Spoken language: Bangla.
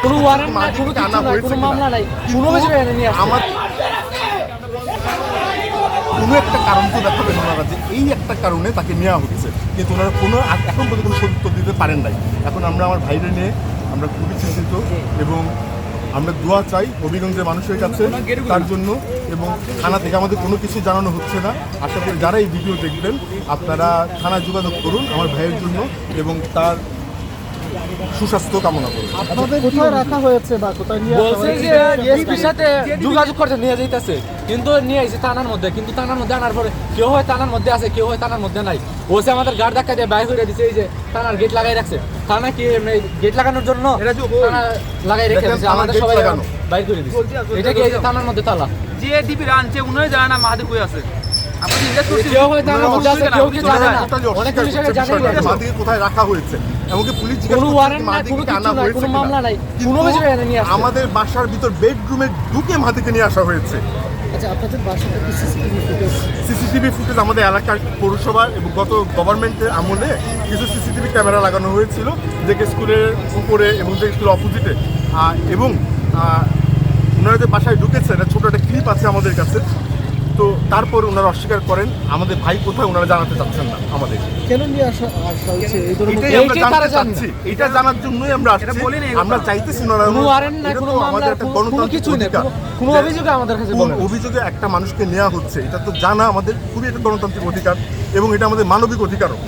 কোনো ওয়ারেন্ট নাই, কোনো কিছু নাই, কোনো মামলা নাই, কোনো কিছু নিয়ে আমার কোনো একটা কারণ তো দেখাবেন ওনারা যে এই একটা কারণে তাকে নেওয়া হচ্ছে, কিন্তু ওনারা কোনো এখন পর্যন্ত কোনো সত্য দিতে পারেন নাই। এখন আমরা আমার ভাইরে নিয়ে আমরা খুবই চিন্তিত এবং আমরা দোয়া চাই হবিগঞ্জের মানুষের কাছে তার জন্য, এবং থানা থেকে আমাদের কোনো কিছু জানানো হচ্ছে না। আশা করি যারা এই ভিডিও দেখবেন আপনারা থানায় যোগাযোগ করুন আমার ভাইয়ের জন্য এবং তার সুস্বাস্থ্য কামনা করুন। আপনাদের কোথায় রাখা হয়েছে বা কোথায় নিয়ে বলছে যে এসপির সাথে যোগাযোগ করতে নিয়ে যাইতেছে, কিন্তু নিয়ে আইছে থানার মধ্যে, কিন্তু থানার মধ্যে আনার পরে কেউ হয় থানার মধ্যে আছে, কেউ হয় থানার মধ্যে নাই। বলছে আমাদের গার্ড ধাক্কা দিয়ে বাইরে করে দিছে, এই যে থানার গেট লাগাই রাখছে। থানা কি গেট লাগানোর জন্য লাগাই রেখে দিছে, আমাদের সবাই বাইরে করে দিছে। এটা কি এই যে থানার মধ্যে তালা যে ডিপি আনছে উনি জানে না মাহাদি কই আছে। কেউ হয় থানার মধ্যে আছে, কেউ কি জানে না, অনেক পুলিশ জানে না মাদিকে কোথায় রাখা হয়েছে, এমনকি পুলিশ কোনো ওয়ারেন্ট নাই, কোনো কিছু নাই, কোনো মামলা নাই, কোনো কিছু নিয়ে আসছে। আমাদের বাসার ভিতর বেডরুমে ঢুকে মাদিকে নিয়ে আসা হয়েছে। আচ্ছা, আপনাদের বাসাতে কি সিসিটিভি ফুটেজ আমাদের এলাকার পৌরসভা এবং গত গভর্নমেন্টের আমলে কিছু সিসিটিভি ক্যামেরা লাগানো হয়েছিল, যে স্কুলের উপরে এবং যে স্কুলের অপোজিটে, এবং ওনারা যে বাসায় ঢুকেছে এটা ছোটো একটা ক্লিপ আছে আমাদের কাছে। তো তারপর ওনারা অস্বীকার করেন আমাদের ভাই কোথায় ওনারা জানাতে চাচ্ছেন না আমাদের। কেন নিয়ে আসা হয়েছে এই ধরনের? এটাই আমরা জানতে চাচ্ছি, এটা জানার জন্যই আমরা আসছি। আমরা চাইতেছি ওনারা কোনো ওয়ারেন্ট নাই, কোনো মামলা, কোনো কিছু নেই, কোনো অভিযোগ আমাদের কাছে বলেন। অভিযোগে একটা মানুষকে নেওয়া হচ্ছে, এটা তো জানা আমাদের খুবই একটা গণতান্ত্রিক অধিকার এবং এটা আমাদের মানবিক অধিকারও।